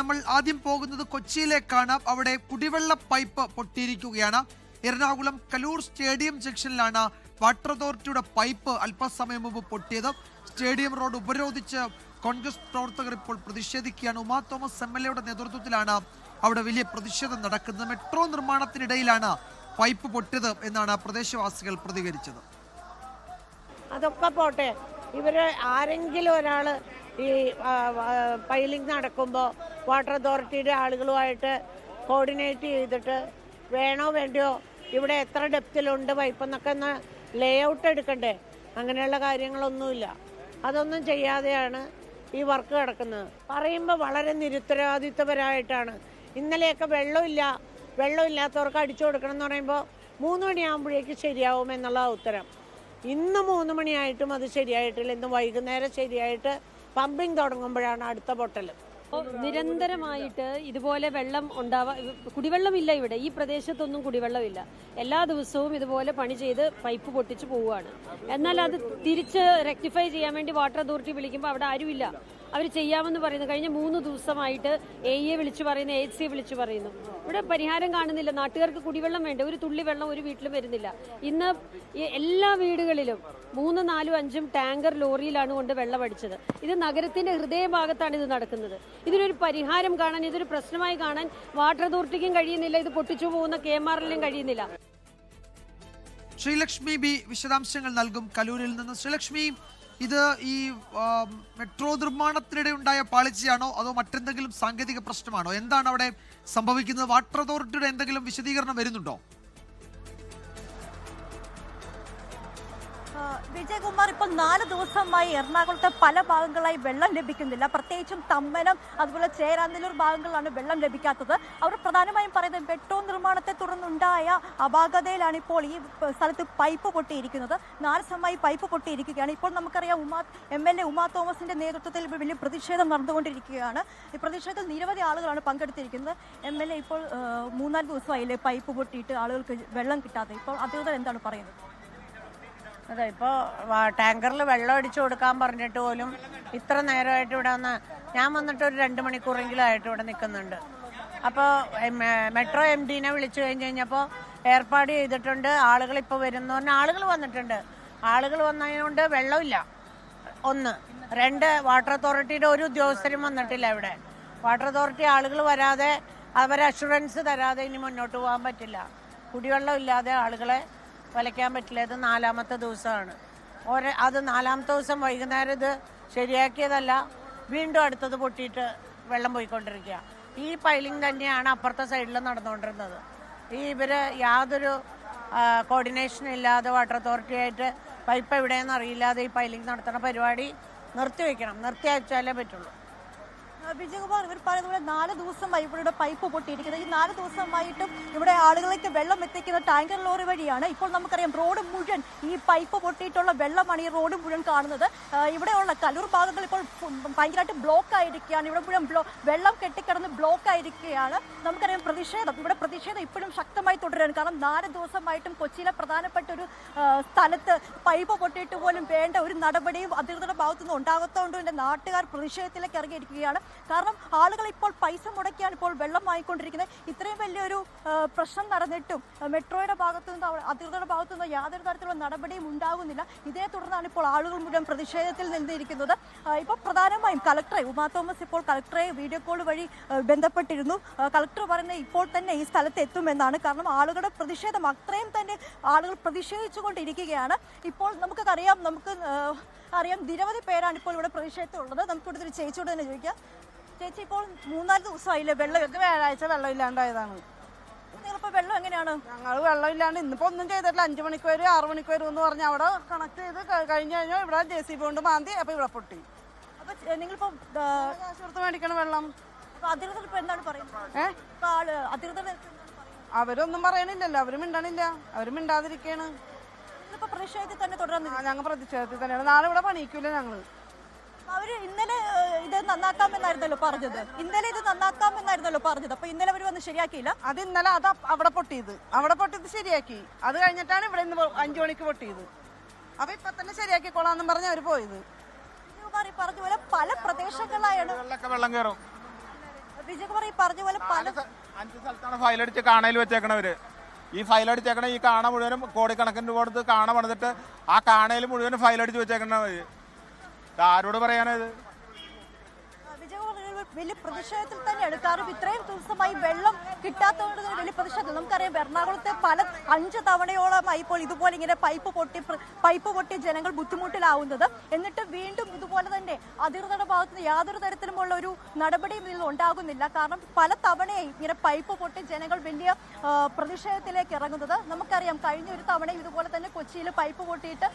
നമ്മൾ ആദ്യം പോകുന്നത് കൊച്ചിയിലേക്കാണ്. അവിടെ കുടിവെള്ള പൈപ്പ് പൊട്ടിയിരിക്കുകയാണ്. എറണാകുളം കലൂർ സ്റ്റേഡിയം ജംഗ്ഷനിലാണ് വാട്ടർ അതോറിറ്റിയുടെ പൈപ്പ് അല്പസമയം മുമ്പ് പൊട്ടിയത്. സ്റ്റേഡിയം റോഡ് ഉപരോധിച്ച് കോൺഗ്രസ് പ്രവർത്തകർ ഇപ്പോൾ പ്രതിഷേധിക്കുകയാണ്. ഉമാ തോമസ് MLA നേതൃത്വത്തിലാണ് അവിടെ വലിയ പ്രതിഷേധം നടക്കുന്നത്. മെട്രോ നിർമ്മാണത്തിനിടയിലാണ് പൈപ്പ് പൊട്ടിയത് എന്നാണ് പ്രദേശവാസികൾ പ്രതികരിച്ചത്. അതൊക്കെ പോട്ടെ, ഇവര് ആരെങ്കിലും ഒരാള് ഈ പൈലിംഗ് നടക്കുമ്പോൾ വാട്ടർ അതോറിറ്റിയുടെ ആളുകളുമായിട്ട് കോർഡിനേറ്റ് ചെയ്തിട്ട് വേണോ വേണ്ടിയോ ഇവിടെ എത്ര ഡെപ്തിലുണ്ട് പൈപ്പ് എന്നൊക്കെ ഒന്ന് ലേ ഔട്ട് എടുക്കണ്ടേ? അങ്ങനെയുള്ള കാര്യങ്ങളൊന്നുമില്ല. അതൊന്നും ചെയ്യാതെയാണ് ഈ വർക്ക് കിടക്കുന്നത്. പറയുമ്പോൾ വളരെ നിരുത്തരവാദിത്വപരമായിട്ടാണ്. ഇന്നലെയൊക്കെ വെള്ളമില്ലാത്തവർക്ക് അടിച്ചു കൊടുക്കണം എന്ന് പറയുമ്പോൾ 3 മണിയാകുമ്പോഴേക്ക് ശരിയാവും എന്നുള്ള ഉത്തരം. ഇന്ന് 3 മണിയായിട്ടും അത് ശരിയായിട്ടില്ല. ഇന്ന് വൈകുന്നേരം ശരിയായിട്ട് പമ്പിങ് തുടങ്ങുമ്പോഴാണ് അടുത്ത പൊട്ടൽ. നിരന്തരമായിട്ട് ഇതുപോലെ വെള്ളം കുടിവെള്ളമില്ല ഇവിടെ. ഈ പ്രദേശത്തൊന്നും കുടിവെള്ളമില്ല. എല്ലാ ദിവസവും ഇതുപോലെ പണി ചെയ്ത് പൈപ്പ് പൊട്ടിച്ച് പോവുകയാണ്. എന്നാൽ അത് തിരിച്ച് റെക്ടിഫൈ ചെയ്യാൻ വേണ്ടി വാട്ടർ അതോറിറ്റി വിളിക്കുമ്പോൾ അവിടെ ആരുമില്ല. അവർ ചെയ്യാമെന്ന് പറയുന്നു. കഴിഞ്ഞ 3 ദിവസമായിട്ട് AE വിളിച്ചു പറയുന്നു, AHC വിളിച്ചു പറയുന്നു. ഇവിടെ പരിഹാരം കാണുന്നില്ല. നാട്ടുകാർക്ക് കുടിവെള്ളം വേണ്ട. ഒരു തുള്ളി വെള്ളം ഒരു വീട്ടിലും വരുന്നില്ല. ഇന്ന് എല്ലാ വീടുകളിലും 3, 4, 5 ടാങ്കർ ലോറിയിലാണ് കൊണ്ട് വെള്ളം അടിച്ചത്. ഇത് നഗരത്തിന്റെ ഹൃദയഭാഗത്താണ് ഇത് നടക്കുന്നത്. ഇതിനൊരു പരിഹാരം കാണാൻ, ഇതൊരു പ്രശ്നമായി കാണാൻ വാട്ടർ അതോറിറ്റിക്കും കഴിയുന്നില്ല. ഇത് പൊട്ടിച്ചു പോകുന്ന KMRLനും കഴിയുന്നില്ല. ശ്രീലക്ഷ്മി ബി വിശദാംശങ്ങൾ നൽകും കലൂരിൽ നിന്ന്. ശ്രീലക്ഷ്മി, ഇത് ഈ മെട്രോ നിർമ്മാണത്തിനിടെ ഉണ്ടായ പാളിച്ചയാണോ അതോ മറ്റെന്തെങ്കിലും സാങ്കേതിക പ്രശ്നമാണോ? എന്താണ് അവിടെ സംഭവിക്കുന്നത്? വാട്ടർ അതോറിറ്റിയുടെ എന്തെങ്കിലും വിശദീകരണം വരുന്നുണ്ടോ? വിജയകുമാർ, ഇപ്പോൾ 4 ദിവസമായി എറണാകുളത്തെ പല ഭാഗങ്ങളായി വെള്ളം ലഭിക്കുന്നില്ല. പ്രത്യേകിച്ചും തമ്മനം, അതുപോലെ ചേരാനല്ലൂർ ഭാഗങ്ങളിലാണ് വെള്ളം ലഭിക്കാത്തത്. അവർ പ്രധാനമായും പറയുന്നത് മെട്രോ നിർമ്മാണത്തെ തുടർന്നുണ്ടായ അപാകതയിലാണ് ഇപ്പോൾ ഈ സ്ഥലത്ത് പൈപ്പ് പൊട്ടിയിരിക്കുന്നത്. 4 ദിവസമായി പൈപ്പ് പൊട്ടിയിരിക്കുകയാണ്. ഇപ്പോൾ നമുക്കറിയാം MLA ഉമാ തോമസിന്റെ നേതൃത്വത്തിൽ വലിയ പ്രതിഷേധം നടന്നുകൊണ്ടിരിക്കുകയാണ്. ഈ പ്രതിഷേധത്തിൽ നിരവധി ആളുകളാണ് പങ്കെടുത്തിരിക്കുന്നത്. MLA ഇപ്പോൾ 3-4 ദിവസമായില്ലേ പൈപ്പ് പൊട്ടിയിട്ട് ആളുകൾക്ക് വെള്ളം കിട്ടാതെ. ഇപ്പോൾ അധികൃതർ എന്താണ് പറയുന്നത്? അതെ, ഇപ്പോൾ ടാങ്കറിൽ വെള്ളം അടിച്ചു കൊടുക്കാൻ പറഞ്ഞിട്ട് പോലും ഇത്ര നേരമായിട്ട് ഇവിടെ ഞാൻ വന്നിട്ട് ഒരു 2 മണിക്കൂറെങ്കിലും ആയിട്ട് ഇവിടെ നിൽക്കുന്നുണ്ട്. അപ്പോൾ മെട്രോ MDനെ വിളിച്ചു കഴിഞ്ഞപ്പോൾ ഏർപ്പാട് ചെയ്തിട്ടുണ്ട്, ആളുകൾ ഇപ്പോൾ വരുന്നു പറഞ്ഞാൽ ആളുകൾ വന്നിട്ടുണ്ട്. ആളുകൾ വന്നതുകൊണ്ട് വെള്ളമില്ല. 1, 2 വാട്ടർ അതോറിറ്റിയുടെ ഒരു ഉദ്യോഗസ്ഥരും വന്നിട്ടില്ല ഇവിടെ. വാട്ടർ അതോറിറ്റി ആളുകൾ വരാതെ, അവരെ അഷുറൻസ് തരാതെ ഇനി മുന്നോട്ട് പോകാൻ പറ്റില്ല. കുടിവെള്ളം ഇല്ലാതെ ആളുകളെ വലയ്ക്കാൻ പറ്റില്ല. ഇത് 4ാമത്തെ ദിവസമാണ്. അത് 4ാമത്തെ ദിവസം വൈകുന്നേരം ഇത് ശരിയാക്കിയതല്ല, വീണ്ടും അടുത്തത് പൊട്ടിയിട്ട് വെള്ളം പോയിക്കൊണ്ടിരിക്കുക. ഈ പൈലിംഗ് തന്നെയാണ് അപ്പുറത്തെ സൈഡിൽ നടന്നുകൊണ്ടിരുന്നത്. ഇവർ യാതൊരു കോർഡിനേഷനും ഇല്ലാതെ വാട്ടർ അതോറിറ്റിയായിട്ട് പൈപ്പ് എവിടെയെന്ന് അറിയില്ലാതെ ഈ പൈലിംഗ് നടത്തുന്ന പരിപാടി നിർത്തി അയച്ചാലേ പറ്റുള്ളൂ. വിജയകുമാർ, ഇവർ പറയുന്നത് 4 ദിവസമായി ഇവരുടെ പൈപ്പ് പൊട്ടിയിരിക്കുന്നത്. ഈ 4 ദിവസമായിട്ടും ഇവിടെ ആളുകളിലേക്ക് വെള്ളം എത്തിക്കുന്ന ടാങ്കർ ലോറി വഴിയാണ്. ഇപ്പോൾ നമുക്കറിയാം റോഡ് മുഴുവൻ ഈ പൈപ്പ് പൊട്ടിയിട്ടുള്ള വെള്ളമാണ് ഈ റോഡ് മുഴുവൻ കാണുന്നത്. ഇവിടെയുള്ള കലൂർ ഭാഗങ്ങൾ ഇപ്പോൾ ഭയങ്കരമായിട്ട് ബ്ലോക്ക് ആയിരിക്കുകയാണ്. ഇവിടെ മുഴുവൻ വെള്ളം കെട്ടിക്കിടന്ന് ബ്ലോക്ക് ആയിരിക്കുകയാണ്. നമുക്കറിയാം പ്രതിഷേധം ഇപ്പോഴും ശക്തമായി തുടരുകയാണ്. കാരണം 4 ദിവസമായിട്ടും കൊച്ചിയിലെ പ്രധാനപ്പെട്ട ഒരു സ്ഥലത്ത് പൈപ്പ് പൊട്ടിയിട്ട് പോലും വേണ്ട ഒരു നടപടിയും അധികൃതരുടെ ഭാഗത്തുനിന്ന് ഉണ്ടാകത്തോണ്ട് തന്നെ നാട്ടുകാർ പ്രതിഷേധത്തിലേക്ക് ഇറങ്ങിയിരിക്കുകയാണ്. കാരണം ആളുകൾ ഇപ്പോൾ പൈസ മുടക്കിയാണ് ഇപ്പോൾ വെള്ളം വാങ്ങിക്കൊണ്ടിരിക്കുന്നത്. ഇത്രയും വലിയൊരു പ്രശ്നം നടന്നിട്ടും മെട്രോയുടെ ഭാഗത്തുനിന്ന് അധികൃതരുടെ ഭാഗത്തുനിന്ന് യാതൊരു തരത്തിലുള്ള നടപടിയും ഉണ്ടാകുന്നില്ല. ഇതേ തുടർന്നാണ് ഇപ്പോൾ ആളുകൾ മുഴുവൻ പ്രതിഷേധത്തിൽ നിന്നിരിക്കുന്നത്. ഇപ്പോൾ പ്രധാനമായും ഉമാ തോമസ് ഇപ്പോൾ കളക്ടറെ വീഡിയോ കോൾ വഴി ബന്ധപ്പെട്ടിരുന്നു. കളക്ടർ പറയുന്നത് ഇപ്പോൾ തന്നെ ഈ സ്ഥലത്ത് എത്തുമെന്നാണ്. കാരണം ആളുകളുടെ പ്രതിഷേധം അത്രയും തന്നെ ആളുകൾ പ്രതിഷേധിച്ചുകൊണ്ടിരിക്കുകയാണ്. ഇപ്പോൾ നമുക്കറിയാം നിരവധി പേരാണ് ഇപ്പോൾ ഇവിടെ പ്രതിഷേധത്തിലുള്ളത്. നമുക്ക് ഇവിടുത്തെ ഒരു ചേച്ചിയോട് തന്നെ ചോദിക്കാം. ചേച്ചി, ഇപ്പോൾ 3-4 ദിവസമായില്ലേ വെള്ളം? വ്യാഴാഴ്ച വെള്ളം ഇല്ലാണ്ടായതാണ്. നിങ്ങളിപ്പോൾ വെള്ളം എങ്ങനെയാണ്? ഞങ്ങൾ വെള്ളം ഇല്ലാണ്ട് ഇന്നിപ്പോൾ ഒന്നും ചെയ്തിട്ടില്ല. 5 മണിക്ക് വരും, 6 മണിക്ക് വരും എന്ന് പറഞ്ഞ് അവിടെ കണക്ട് ചെയ്ത് കഴിഞ്ഞ് കഴിഞ്ഞാൽ ഇവിടെ JCB കൊണ്ട് മാന്തി അപ്പോൾ ഇവിടെ പൊട്ടി. അപ്പോൾ നിങ്ങളിപ്പോൾ കാശ് കൊടുത്ത് മേടിക്കണം വെള്ളം. അപ്പോൾ അധികൃതർ ഇപ്പോൾ എന്താണ് പറയുന്നത്? അധികൃതർ അവരൊന്നും പറയണില്ലല്ലോ, അവർ മിണ്ടണില്ല, അവർ മിണ്ടാതിരിക്കുകയാണ്. പ്രതിഷേധത്തിൽ തന്നെ തുടർന്ന് ഞങ്ങൾ പ്രതിഷേധത്തിൽ തന്നെയാണ്. നാളെ ഇവിടെ പണിയിക്കൂല ഞങ്ങൾ. അവര് ഇന്നലെ ഇത് നന്നാക്കാമെന്നായിരുന്നല്ലോ പറഞ്ഞത്. അപ്പൊ ഇന്നലെ അവർ വന്ന് ശരിയാക്കിയില്ല. അത് ഇന്നലെ അവിടെ പൊട്ടിയത് ശരിയാക്കി. അത് കഴിഞ്ഞിട്ടാണ് ഇവിടെ ഇന്ന് 5 മണിക്ക് പൊട്ടിയത്. അപ്പൊ ഇപ്പൊ തന്നെ ശരിയാക്കിക്കോളാന്നും പറഞ്ഞ് അവര് പോയത്. പറഞ്ഞ പോലെ പല പ്രദേശങ്ങളിലായാണ് വെള്ളം കയറും. വിജയകുമാർ ഈ പറഞ്ഞ പോലെ പല 5 സ്ഥലത്താണ് ഫയലടിച്ച് കാണയിൽ വെച്ചേക്കണവര്. ഈ ഫയലടിച്ചേക്കണ ഈ കാണ മുഴുവനും കോടിക്കണക്കിന് രൂപ കൊടുത്ത് കാണ പണിതിട്ട് ആ കാണയിൽ മുഴുവനും ഫയലടിച്ച് വെച്ചേക്കണവര്. ആരോട് പറയാനത്? വലിയ പ്രതിഷേധത്തിൽ തന്നെയാണ്. കാരണം ഇത്രയും ദിവസമായി വെള്ളം കിട്ടാത്തതുകൊണ്ട് തന്നെ വലിയ പ്രതിഷേധം. നമുക്കറിയാം എറണാകുളത്തെ 5 തവണയോളമായി ഇപ്പോൾ ഇതുപോലെ ഇങ്ങനെ പൈപ്പ് പൊട്ടി ജനങ്ങൾ ബുദ്ധിമുട്ടിലാവുന്നത്. എന്നിട്ട് വീണ്ടും ഇതുപോലെ തന്നെ അധികൃതരുടെ ഭാഗത്ത് നിന്ന് യാതൊരു തരത്തിലുമുള്ള ഒരു നടപടിയും ഇതിൽ ഉണ്ടാകുന്നില്ല. കാരണം പല തവണയായി ഇങ്ങനെ പൈപ്പ് പൊട്ടി ജനങ്ങൾ വലിയ പ്രതിഷേധത്തിലേക്ക് ഇറങ്ങുന്നത്. നമുക്കറിയാം കഴിഞ്ഞ ഒരു തവണയും ഇതുപോലെ തന്നെ കൊച്ചിയിൽ പൈപ്പ് പൊട്ടിയിട്ട്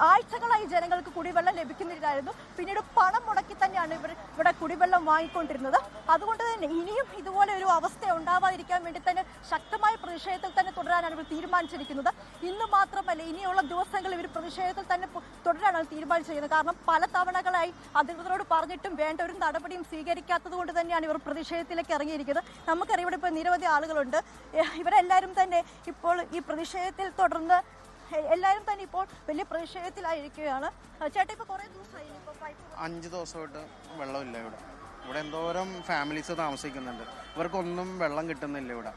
ആഴ്ചകളായി ജനങ്ങൾക്ക് കുടിവെള്ളം ലഭിക്കുന്നില്ലായിരുന്നു. പിന്നീട് പണം മുടക്കി തന്നെയാണ് ഇവിടെ കുടിവെള്ളം വാങ്ങിക്കൊണ്ടിരുന്നത്. അതുകൊണ്ട് തന്നെ ഇനിയും ഇതുപോലെ ഒരു അവസ്ഥ ഉണ്ടാവാതിരിക്കാൻ വേണ്ടി തന്നെ ശക്തമായ പ്രതിഷേധത്തിൽ തന്നെ തുടരാനാണ് ഇവർ തീരുമാനിച്ചിരിക്കുന്നത്. ഇന്ന് മാത്രമല്ല ഇനിയുള്ള ദിവസങ്ങളിൽ ഇവർ പ്രതിഷേധത്തിൽ തന്നെ തുടരാനാണ് തീരുമാനിച്ചിരിക്കുന്നത്. കാരണം പല തവണകളായി അധികൃതരോട് പറഞ്ഞിട്ടും വേണ്ട ഒരു നടപടിയും സ്വീകരിക്കാത്തത് കൊണ്ട് തന്നെയാണ് ഇവർ പ്രതിഷേധത്തിലേക്ക് ഇറങ്ങിയിരിക്കുന്നത്. നമുക്കറിയാം ഇവിടെ ഇപ്പോൾ നിരവധി ആളുകളുണ്ട്. ഇവരെല്ലാവരും തന്നെ ഇപ്പോൾ ഈ പ്രതിഷേധത്തിൽ തുടർന്ന് എല്ലാവരും തന്നെ ഇപ്പോൾ വലിയ പ്രതിഷേധത്തിലായിരിക്കുകയാണ്. ചേട്ടാ ഇപ്പോൾ കുറേ ദിവസമായി 5 ദിവസമായിട്ട് വെള്ളമില്ല ഇവിടെ എന്തോരം ഫാമിലീസ് താമസിക്കുന്നുണ്ട്. ഇവർക്കൊന്നും വെള്ളം കിട്ടുന്നില്ല ഇവിടെ.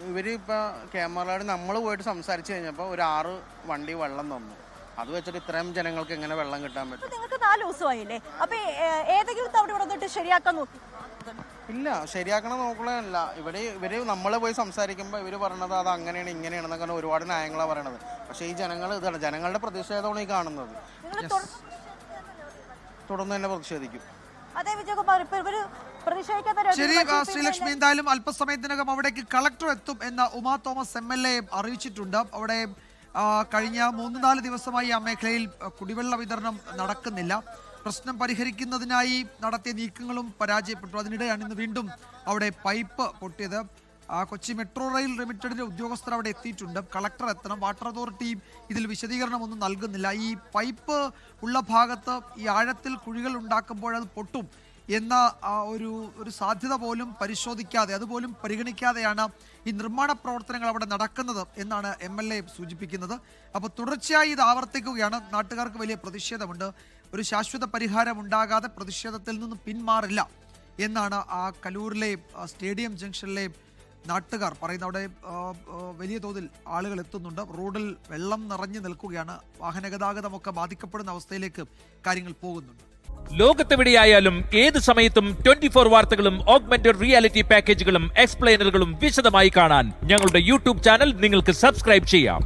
ഇവരിപ്പോൾ ക്യാമറയോട് നമ്മൾ പോയിട്ട് സംസാരിച്ച് കഴിഞ്ഞപ്പോൾ ഒരു 6 വണ്ടി വെള്ളം തന്നു. അത് വെച്ചിട്ട് ഇത്രയും ജനങ്ങൾക്ക് എങ്ങനെ വെള്ളം കിട്ടാൻ പറ്റും? നിങ്ങൾക്ക് 4 ദിവസമായില്ലേ? അപ്പൊ ഏതെങ്കിലും തവണ ഇവിടെ വന്നിട്ട് ശരിയാക്കാൻ നോക്കി? ഇല്ല, ശരിയാക്കണം നോക്കണല്ല. ഇവര് നമ്മളെ പോയി സംസാരിക്കുമ്പോൾ ഇവർ പറയണത് അത് അങ്ങനെയാണ് ഇങ്ങനെയാണെന്നൊക്കെ ഒരുപാട് ന്യായങ്ങളാണ് പറയണത്. പക്ഷേ ഈ ജനങ്ങൾ ഇതാണ്, ജനങ്ങളുടെ പ്രതിഷേധമാണ് ഈ കാണുന്നത്. തുടർന്ന് തന്നെ പ്രതിഷേധിക്കും. അതെ വിജയകുമാർ, ഇപ്പൊ ഇവര് ശരി ശ്രീലക്ഷ്മി, എന്തായാലും അല്പസമയത്തിനകം അവിടേക്ക് കളക്ടർ എത്തും എന്ന് ഉമാ തോമസ് MLA അറിയിച്ചിട്ടുണ്ട്. അവിടെ കഴിഞ്ഞ 3-4 ദിവസമായി ആ മേഖലയിൽ കുടിവെള്ള വിതരണം നടക്കുന്നില്ല. പ്രശ്നം പരിഹരിക്കുന്നതിനായി നടത്തിയ നീക്കങ്ങളും പരാജയപ്പെട്ടു. അതിനിടെയാണ് ഇന്ന് വീണ്ടും അവിടെ പൈപ്പ് പൊട്ടിയത്. കൊച്ചി മെട്രോ റെയിൽ ലിമിറ്റഡിന്റെ ഉദ്യോഗസ്ഥർ അവിടെ എത്തിയിട്ടുണ്ട്. കളക്ടർ എത്തണം. വാട്ടർ അതോറിറ്റി ഇതിൽ വിശദീകരണമൊന്നും നൽകുന്നില്ല. ഈ പൈപ്പ് ഉള്ള ഭാഗത്ത് ഈ ആഴത്തിൽ കുഴികൾ ഉണ്ടാക്കുമ്പോൾ അത് പൊട്ടും എന്ന ഒരു സാധ്യത പോലും പരിശോധിക്കാതെ, അതുപോലും പരിഗണിക്കാതെയാണ് ഈ നിർമ്മാണ പ്രവർത്തനങ്ങൾ അവിടെ നടക്കുന്നത് എന്നാണ് MLA സൂചിപ്പിക്കുന്നത്. അപ്പോൾ തുടർച്ചയായി ഇത് ആവർത്തിക്കുകയാണ്. നാട്ടുകാർക്ക് വലിയ പ്രതിഷേധമുണ്ട്. ഒരു ശാശ്വത പരിഹാരം ഉണ്ടാകാതെ പ്രതിഷേധത്തിൽ നിന്ന് പിന്മാറില്ല എന്നാണ് ആ കലൂരിലെ സ്റ്റേഡിയം ജംഗ്ഷനിലെ നാട്ടുകാർ പറയുന്നത്. അവിടെ വലിയ തോതിൽ ആളുകൾ എത്തുന്നുണ്ട്. റോഡിൽ വെള്ളം നിറഞ്ഞു നിൽക്കുകയാണ്. വാഹന ഗതാഗതമൊക്കെ ബാധിക്കപ്പെടുന്ന അവസ്ഥയിലേക്ക് കാര്യങ്ങൾ പോകുന്നുണ്ട്. ലോകത്തെവിടെയായാലും ഏത് സമയത്തും 24 വാർത്തകളും ഓഗ്മെന്റഡ് റിയാലിറ്റി പാക്കേജുകളും എക്സ്പ്ലെയിനറുകളും വിശദമായി കാണാൻ ഞങ്ങളുടെ യൂട്യൂബ് ചാനൽ നിങ്ങൾക്ക് സബ്സ്ക്രൈബ് ചെയ്യാം.